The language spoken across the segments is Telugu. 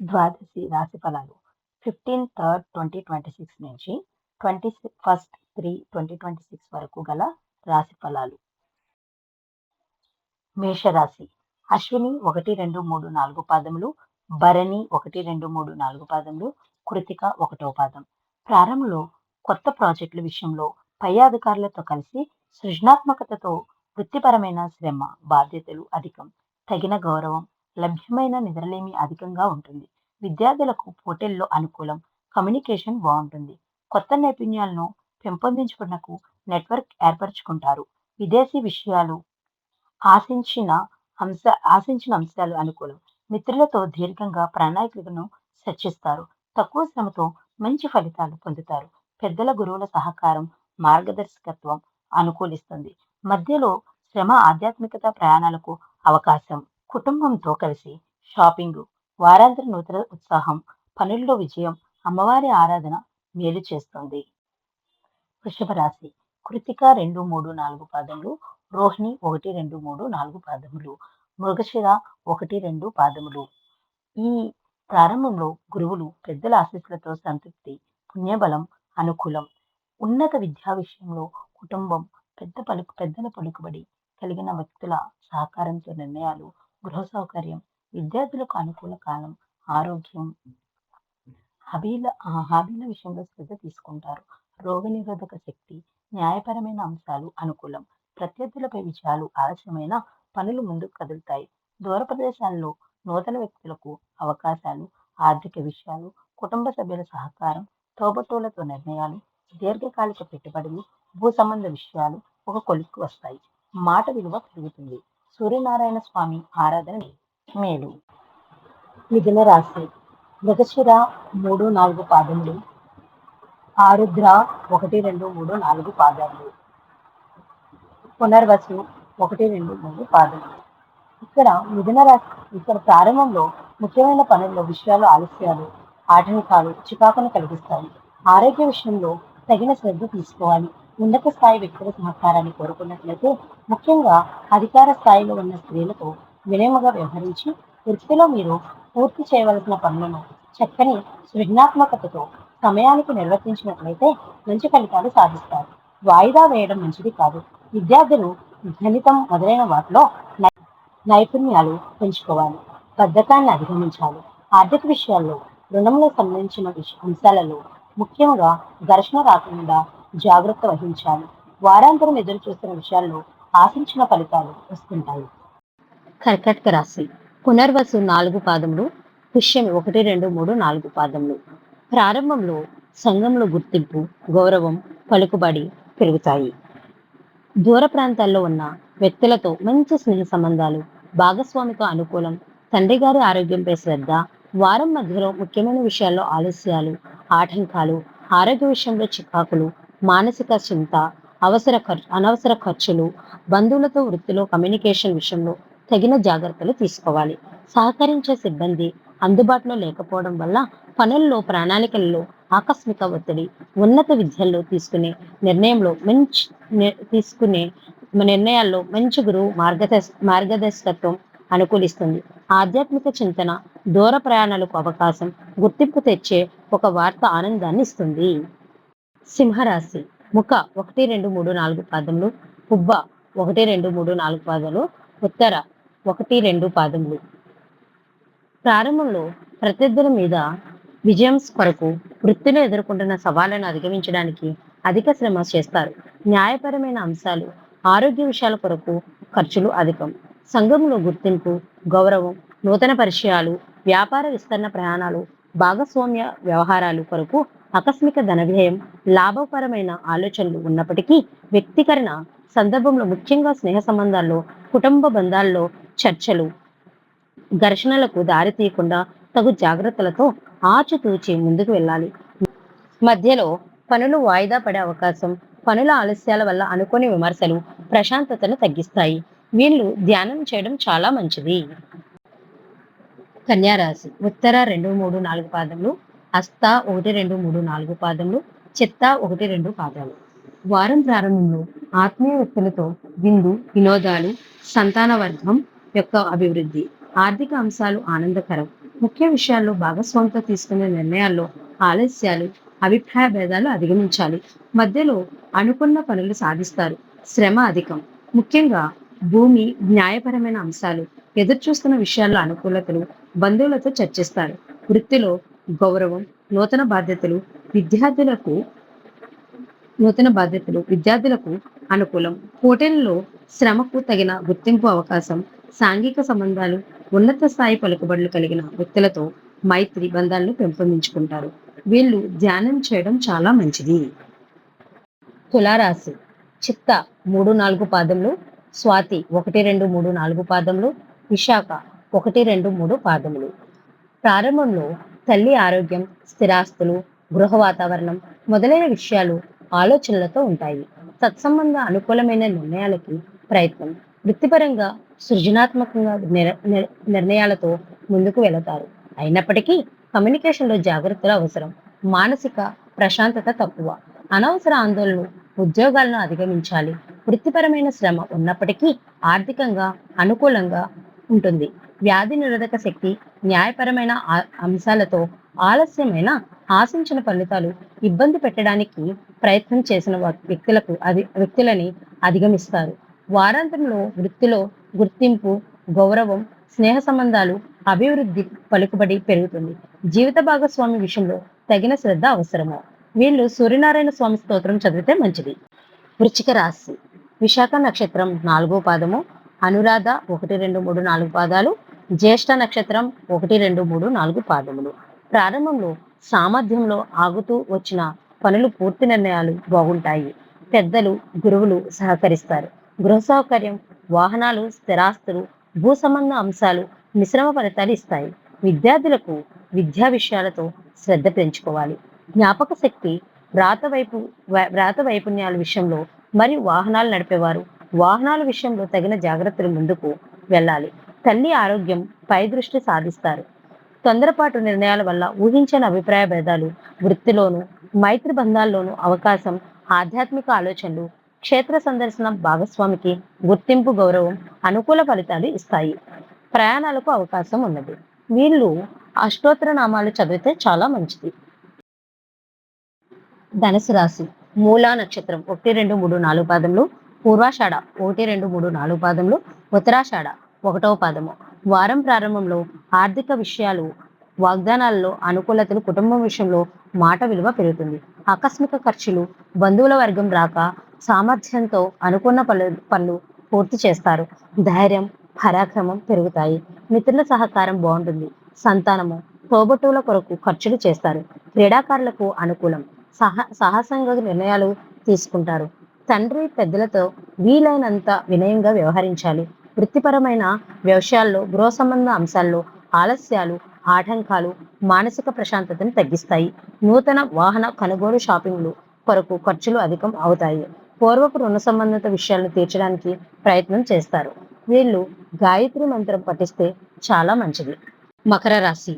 ద్వాదశి రాశి ఫలాలు 15/3/2026 నుంచి 21/3/2026 వరకు గల రాశి ఫలాలు. మేషరాశి అశ్విని 1, 2, 3, 4 పాదములు, భరణి 1, 2, 3, 4 పాదములు, కృతిక 1వ పాదం. ప్రారంభంలో కొత్త ప్రాజెక్టుల విషయంలో పై అధికారులతో కలిసి సృజనాత్మకతతో వృత్తిపరమైన శ్రమ, బాధ్యతలు అధికం, తగిన గౌరవం, లభ్యమైన నిద్రలేమి అధికంగా ఉంటుంది. విద్యార్థులకు పోటీల్లో అనుకూలం, కమ్యూనికేషన్ బాగుంటుంది. కొత్త నైపుణ్యాలను పెంపొందించుకున్నకు నెట్వర్క్ ఏర్పరచుకుంటారు. విదేశీ విషయాలు ఆశించిన అంశాలు అనుకూలం. మిత్రులతో దీర్ఘంగా ప్రణాళికలను చర్చిస్తారు. తక్కువ శ్రమతో మంచి ఫలితాలు పొందుతారు. పెద్దల గురువుల సహకారం, మార్గదర్శకత్వం అనుకూలిస్తుంది. మధ్యలో శ్రమ, ఆధ్యాత్మికత ప్రయాణాలకు అవకాశం. కుటుంబంతో కలిసి షాపింగ్, వారాంతర నూతన ఉత్సాహం, పనుల్లో విజయం, అమ్మవారి ఆరాధన మేలు చేస్తుంది. వృషభ రాశి కృతిక 2, 3, 4 పాదములు, రోహిణి 1, 2, 3, 4 పాదములు, మృగశిర 1, 2 పాదములు. ఈ ప్రారంభంలో గురువులు పెద్దల ఆశీస్సులతో సంతృప్తి, పుణ్యబలం అనుకూలం. ఉన్నత విద్యా విషయంలో కుటుంబం, పెద్దల పలుకుబడి కలిగిన వ్యక్తుల సహకారంతో నిర్ణయాలు, గృహ సౌకర్యం, విద్యార్థులకు అనుకూల కాలం, ఆరోగ్యం, హాబీల విషయంలో శ్రద్ధ తీసుకుంటారు. రోగనిరోధక శక్తి, న్యాయపరమైన అంశాలు అనుకూలం. ప్రత్యర్థులపై విజయాలు ఆలస్యమైన పనులు ముందుకు కదులుతాయి. దూర ప్రదేశాల్లో నూతన వ్యక్తులకు అవకాశాలు, ఆర్థిక విషయాలు, కుటుంబ సభ్యుల సహకారం, తోబుట్టువులతో నిర్ణయాలు, దీర్ఘకాలిక పెట్టుబడులు, భూ సంబంధ విషయాలు ఒక కొలిక్కి వస్తాయి. మాట విలువ పెరుగుతుంది. సూర్యనారాయణ స్వామి ఆరాధన మేలు. మిథున రాశి మృగశిర 3, 4 పాదములు, ఆరుద్ర 1, 2, 3, 4 పాదములు, పునర్వసు 1, 2, 3 పాదములు. ఇక్కడ ప్రారంభంలో ముఖ్యమైన పనుల్లో విషయాలు ఆలస్యాలు, ఆటంకాలు, చికాకును కలిగిస్తాయి. ఆరోగ్య విషయంలో తగిన శ్రద్ధ తీసుకోవాలి. ఉన్నత స్థాయి వ్యక్తుల సహకారాన్ని కోరుకున్నట్లయితే, ముఖ్యంగా అధికార స్థాయిలో ఉన్న స్త్రీలతో వినయముగా వ్యవహరించి వృత్తిలో మీరు పూర్తి చేయవలసిన పనులను చక్కని సృజనాత్మకతతో సమయానికి నిర్వర్తించినట్లయితే మంచి ఫలితాలు సాధిస్తారు. వాయిదా వేయడం మంచిది కాదు. విద్యార్థులు గణితం మొదలైన వాటిలో నైపుణ్యాలు పెంచుకోవాలి. బద్ధకాన్ని అధిగమించాలి. ఆర్థిక విషయాల్లో రుణంలో సంబంధించిన అంశాలలో ముఖ్యంగా ఘర్షణ రాకుండా జాగ్రత్త వహించాలి. వారాంతరం ఎదురు చూస్తున్న విషయాల్లో ఆశించిన ఫలితాలు వస్తుంటాయి. కర్కాటక రాశి పునర్వసు 4 పాదములు, పుష్యమి 1, 2, 3, 4 పాదములు. ప్రారంభంలో సంఘంలో గుర్తింపు, గౌరవం, పలుకుబడి పెరుగుతాయి. దూర ప్రాంతాల్లో ఉన్న వ్యక్తులతో మంచి స్నేహ సంబంధాలు, భాగస్వామితో అనుకూలం, తండ్రి గారి ఆరోగ్యంపై శ్రద్ధ, వారం మధ్యలో ముఖ్యమైన విషయాల్లో ఆలస్యాలు, ఆటంకాలు, ఆరోగ్య విషయంలో చికాకులు, మానసిక చింత, అనవసర ఖర్చులు, బంధువులతో వృత్తిలో కమ్యూనికేషన్ విషయంలో తగిన జాగ్రత్తలు తీసుకోవాలి. సహకరించే సిబ్బంది అందుబాటులో లేకపోవడం వల్ల పనుల్లో, ప్రణాళికల్లో ఆకస్మిక ఒత్తిడి, ఉన్నత విద్యల్లో తీసుకునే నిర్ణయాల్లో మంచి గురువు మార్గదర్శకత్వం అనుకూలిస్తుంది. ఆధ్యాత్మిక చింతన, దూర ప్రయాణాలకు అవకాశం, గుర్తింపు తెచ్చే ఒక వార్త ఆనందాన్ని ఇస్తుంది. సింహరాశి ముఖ 1, 2, 3, 4 పాదములు, పుబ్బ 1, 2, 3, 4 పాదములు, ఉత్తర 1, 2 పాదములు. ప్రారంభంలో ప్రత్యర్థుల మీద విజయం కొరకు వృత్తిలో ఎదుర్కొంటున్న సవాళ్లను అధిగమించడానికి అధిక శ్రమ చేస్తారు. న్యాయపరమైన అంశాలు, ఆరోగ్య విషయాల కొరకు ఖర్చులు అధికం. సంఘంలో గుర్తింపు, గౌరవం, నూతన పరిచయాలు, వ్యాపార విస్తరణ ప్రయాణాలు, భాగస్వామ్య వ్యవహారాలు కొరకు ఆకస్మిక ధన వ్యయం, లాభకరమైన ఆలోచనలు ఉన్నప్పటికీ వ్యక్తీకరణ సందర్భంలో ముఖ్యంగా స్నేహ సంబంధాల్లో, కుటుంబ బంధాల్లో చర్చలు, ఘర్షణలకు దారి తీయకుండా తగు జాగ్రత్తలతో ఆచితూచి ముందుకు వెళ్ళాలి. మధ్యలో పనులు వాయిదా పడే అవకాశం, పనుల ఆలస్యాల వల్ల అనుకోని విమర్శలు ప్రశాంతతను తగ్గిస్తాయి. వీళ్ళు ధ్యానం చేయడం చాలా మంచిది. కన్యారాశి ఉత్తర 2, 3, 4 పాదములు, హస్త 1, 2, 3, 4 పాదములు, చిత్త 1, 2 పాదాలు. వారం ప్రారంభంలో ఆత్మీయ వ్యక్తులతో వినోదాలు, సంతానవర్గం యొక్క అభివృద్ధి, ఆర్థిక అంశాలు ఆనందకరం. ముఖ్య విషయాల్లో భాగస్వామితో తీసుకునే నిర్ణయాల్లో ఆలస్యాలు, అభిప్రాయ భేదాలు అధిగమించాలి. మధ్యలో అనుకున్న పనులు సాధిస్తారు. శ్రమ అధికం. ముఖ్యంగా భూమి, న్యాయపరమైన అంశాలు, ఎదురుచూస్తున్న విషయాల్లో అనుకూలతలు, బంధువులతో చర్చిస్తారు. వృత్తిలో గౌరవం, నూతన బాధ్యతలు, విద్యార్థులకు విద్యార్థులకు అనుకూలం. పోటీలలో శ్రమకు తగిన గుర్తింపు అవకాశం, సాంఘిక సంబంధాలు, ఉన్నత స్థాయి పలుకుబడులు కలిగిన వ్యక్తులతో మైత్రి బంధాలను పెంపొందించుకుంటారు. వీళ్ళు ధ్యానం చేయడం చాలా మంచిది. తులారాశి చిత్త 3-4 పాదములు, స్వాతి 1-2-3-4 పాదములు, విశాఖ 1-2-3 పాదములు. ప్రారంభంలో తల్లి ఆరోగ్యం, స్థిరాస్తులు, గృహ వాతావరణం మొదలైన విషయాలు ఆలోచనలతో ఉంటాయి. సత్సంబంధ అనుకూలమైన నిర్ణయాలకి ప్రయత్నం. వృత్తిపరంగా సృజనాత్మకంగా నిర్ణయాలతో ముందుకు వెళతారు. అయినప్పటికీ కమ్యూనికేషన్లో జాగ్రత్తలు అవసరం. మానసిక ప్రశాంతత తక్కువ. అనవసర ఆందోళనలు, ఉద్యోగాలను అధిగమించాలి. వృత్తిపరమైన శ్రమ ఉన్నప్పటికీ ఆర్థికంగా అనుకూలంగా ఉంటుంది. వ్యాధి నిరోధక శక్తి, న్యాయపరమైన అంశాలతో ఆలస్యమైన ఆశించిన ఫలితాలు ఇబ్బంది పెట్టడానికి ప్రయత్నం చేసిన వ్యక్తులని అధిగమిస్తారు. వారాంతంలో వృత్తిలో గుర్తింపు, గౌరవం, స్నేహ సంబంధాలు, అభివృద్ధి పలుకుబడి పెరుగుతుంది. జీవిత భాగస్వామి విషయంలో తగిన శ్రద్ధ అవసరము. వీళ్ళు సూర్యనారాయణ స్వామి స్తోత్రం చదివితే మంచిది. వృశ్చిక రాశి విశాఖ నక్షత్రం 4వ పాదము, అనురాధ 1-2-3-4 పాదాలు, జ్యేష్ఠ నక్షత్రం 1-2-3-4 పాదములు. ప్రారంభంలో సామర్థ్యంలో ఆగుతూ వచ్చిన పనులు పూర్తి నిర్ణయాలు బాగుంటాయి. పెద్దలు, గురువులు సహకరిస్తారు. గృహ సౌకర్యం, వాహనాలు, స్థిరాస్తులు, భూ సంబంధ అంశాలు మిశ్రమ ఫలితాలు ఇస్తాయి. విద్యార్థులకు విద్యా విషయాలతో శ్రద్ధ పెంచుకోవాలి. జ్ఞాపక శక్తి, వ్రాత వైపుణ్యాల విషయంలో మరియు వాహనాలు నడిపేవారు వాహనాల విషయంలో తగిన జాగ్రత్తలు ముందుకు వెళ్ళాలి. తల్లి ఆరోగ్యం పై దృష్టి సాధిస్తారు. తొందరపాటు నిర్ణయాల వల్ల ఊహించని అభిప్రాయ భేదాలు, వృత్తిలోను మైత్రి బంధాల్లోనూ అవకాశం, ఆధ్యాత్మిక ఆలోచనలు, క్షేత్ర సందర్శన భాగస్వామికి గుర్తింపు, గౌరవం, అనుకూల ఫలితాలు ఇస్తాయి. ప్రయాణాలకు అవకాశం ఉన్నది. వీళ్ళు అష్టోత్తర నామాలు చదివితే చాలా మంచిది. ధనుసు రాశి మూలా నక్షత్రం 1-2-3-4 పాదములు, పూర్వాషాఢ 1-2-3-4 పాదములు, ఉత్తరాషాఢ 1వ పాదము. వారం ప్రారంభంలో ఆర్థిక విషయాలు, వాగ్దానాలలో అనుకూలతలు, కుటుంబం విషయంలో మాట విలువ పెరుగుతుంది. ఆకస్మిక ఖర్చులు, బంధువుల వర్గం రాక, సామర్థ్యంతో అనుకున్న పనులు పూర్తి చేస్తారు. ధైర్యం, పరాక్రమం పెరుగుతాయి. మిత్రుల సహకారం బాగుంటుంది. సంతానము, తోబుట్టువుల కొరకు ఖర్చులు చేస్తారు. క్రీడాకారులకు అనుకూలం. సాహసంగా నిర్ణయాలు తీసుకుంటారు. తండ్రి, పెద్దలతో వీలైనంత వినయంగా వ్యవహరించాలి. వృత్తిపరమైన వ్యవసాయాల్లో, గృహ సంబంధ అంశాల్లో ఆలస్యాలు, ఆటంకాలు మానసిక ప్రశాంతతను తగ్గిస్తాయి. నూతన వాహన కొనుగోలు, షాపింగ్లు కొరకు ఖర్చులు అధికం అవుతాయి. పూర్వపు రుణ సంబంధిత విషయాలను తీర్చడానికి ప్రయత్నం చేస్తారు. వీళ్ళు గాయత్రి మంత్రం పఠిస్తే చాలా మంచిది. మకర రాశి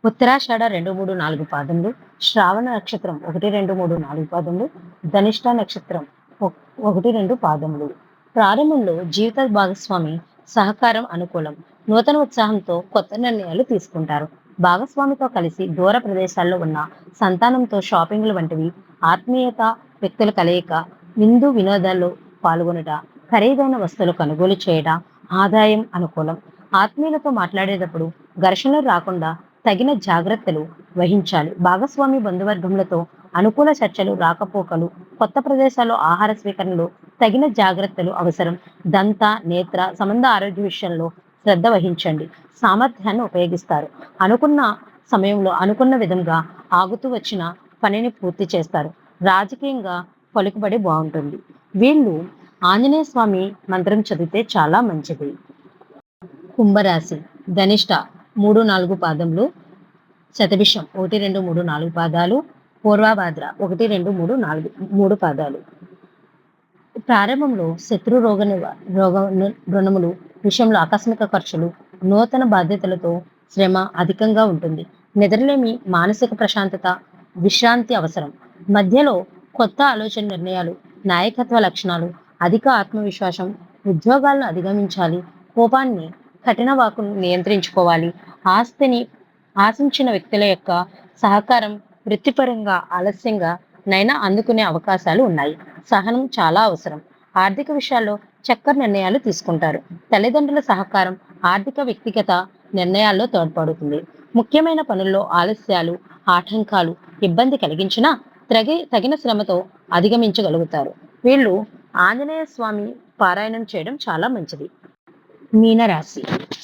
ఉత్తరాషాఢ 2-3-4 పాదములు, శ్రావణ నక్షత్రం 1-2-3-4 పాదములు, ధనిష్ట నక్షత్రం 1-2 పాదములు. ప్రారంభంలో జీవిత భాగస్వామి సహకారం అనుకూలం. నూతన ఉత్సాహంతో కొత్త నిర్ణయాలు తీసుకుంటారు. భాగస్వామితో కలిసి దూర ప్రదేశాల్లో ఉన్న సంతానంతో షాపింగ్లు వంటివి, ఆత్మీయత, వ్యక్తుల కలయిక, విందు వినోదాల్లో పాల్గొనుట, ఖరీదైన వస్తువులు కొనుగోలు చేయట, ఆదాయం అనుకూలం. ఆత్మీయులతో మాట్లాడేటప్పుడు ఘర్షణలు రాకుండా తగిన జాగ్రత్తలు వహించాలి. భాగస్వామి బంధువర్గములతో అనుకూల చర్చలు, రాకపోకలు, కొత్త ప్రదేశాల్లో ఆహార స్వీకరణలు తగిన జాగ్రత్తలు అవసరం. దంత, నేత్ర సంబంధ ఆరోగ్య విషయంలో శ్రద్ధ వహించండి. సామర్థ్యాన్ని ఉపయోగిస్తారు. అనుకున్న సమయంలో అనుకున్న విధంగా ఆగుతూ వచ్చిన పనిని పూర్తి చేస్తారు. రాజకీయంగా పలుకుబడి బాగుంటుంది. వీళ్ళు ఆంజనేయ స్వామి మంత్రం చదివితే చాలా మంచిది. కుంభరాశి ధనిష్ట 3-4 పాదములు, శతభిషం 1-2-3-4 పాదాలు, పూర్వభాద్ర 1-2-3-4 పాదాలు. ప్రారంభంలో శత్రు రుణములు విషయంలో ఆకస్మిక ఖర్చులు, నూతన బాధ్యతలతో శ్రమ అధికంగా ఉంటుంది. నిద్రలేమి, మానసిక ప్రశాంతత, విశ్రాంతి అవసరం. మధ్యలో కొత్త ఆలోచన, నిర్ణయాలు, నాయకత్వ లక్షణాలు, అధిక ఆత్మవిశ్వాసం, ఉద్యోగాలను అధిగమించాలి. కోపాన్ని, కఠిన వాకును నియంత్రించుకోవాలి. ఆస్తిని ఆశించిన వ్యక్తుల యొక్క సహకారం వృత్తిపరంగా ఆలస్యంగా నైనా అందుకునే అవకాశాలు ఉన్నాయి. సహనం చాలా అవసరం. ఆర్థిక విషయాల్లో చక్కని నిర్ణయాలు తీసుకుంటారు. తల్లిదండ్రుల సహకారం ఆర్థిక వ్యక్తిగత నిర్ణయాల్లో తోడ్పడుతుంది. ముఖ్యమైన పనుల్లో ఆలస్యాలు, ఆటంకాలు ఇబ్బంది కలిగించినా తగిన శ్రమతో అధిగమించగలుగుతారు. వీళ్ళు ఆంజనేయ స్వామి పారాయణం చేయడం చాలా మంచిది. మీనరాశి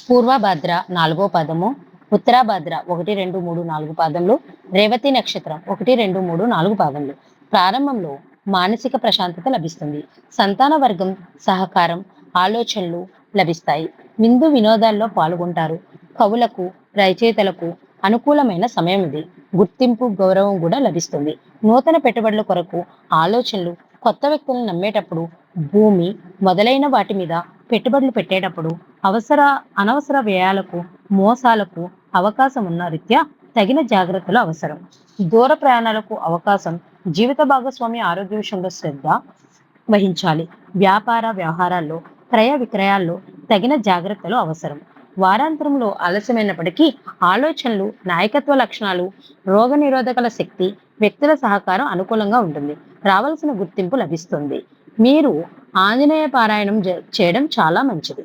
పూర్వభద్ర 4వ పాదము, ఉత్తరాభద్ర 1, 2, 3, 4 పాదములు, రేవతి నక్షత్రం 1, 2, 3, 4 పాదములు. ప్రారంభంలో మానసిక ప్రశాంతత లభిస్తుంది. సంతాన వర్గం సహకారం, ఆలోచనలు లభిస్తాయి. విందు వినోదాల్లో పాల్గొంటారు. కవులకు, రచయితలకు అనుకూలమైన సమయం ఇది. గుర్తింపు, గౌరవం కూడా లభిస్తుంది. నూతన పెట్టుబడుల కొరకు ఆలోచనలు, కొత్త వ్యక్తులను నమ్మేటప్పుడు, భూమి మొదలైన వాటి మీద పెట్టుబడులు పెట్టేటప్పుడు అనవసర వ్యయాలకు, మోసాలకు అవకాశం ఉన్న రీత్యా తగిన జాగ్రత్తలు అవసరం. దూర ప్రయాణాలకు అవకాశం. జీవిత భాగస్వామి ఆరోగ్య విషయంలో శ్రద్ధ వహించాలి. వ్యాపార వ్యవహారాల్లో, క్రయ విక్రయాల్లో తగిన జాగ్రత్తలు అవసరం. వారాంతంలో ఆలస్యమైనప్పటికీ ఆలోచనలు, నాయకత్వ లక్షణాలు, రోగనిరోధకల శక్తి, వ్యక్తుల సహకారం అనుకూలంగా ఉంటుంది. రావాల్సిన గుర్తింపు లభిస్తుంది. మీరు ఆంజనేయ పారాయణం చేయడం చాలా మంచిది.